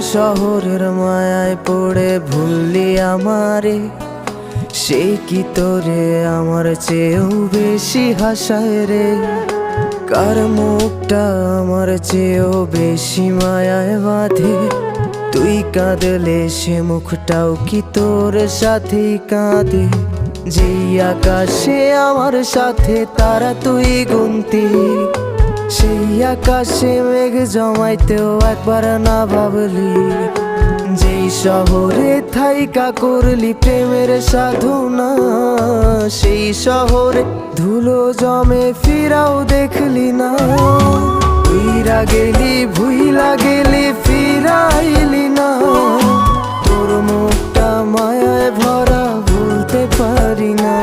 শহরের মায়ায় পড়ে ভুললি আমারে, সে কি তোরে আমার চেয়েও বেশি হাসায় রে। কার মুখটা আমার চেয়েও বেশি মায়ায় বাঁধে, তুই কাঁদলে সে মুখটাও কি তোর সাথেই কাঁদে। যেই আকাশে আমার সাথে তারা তুই গুনতি, সেই আকাশে মেঘ জমাইতেও একবার না ভাবলি। যেই শহরে থাইকা করলি প্রেমের সাধনা, সেই শহরে ধুলো জমে ফিরাও দেখলি না। উইরা গেলি ভুইলা গেলি ফিরাইলি না, তোর মুখটা মায়ায় ভরা ভুলতে পারি না।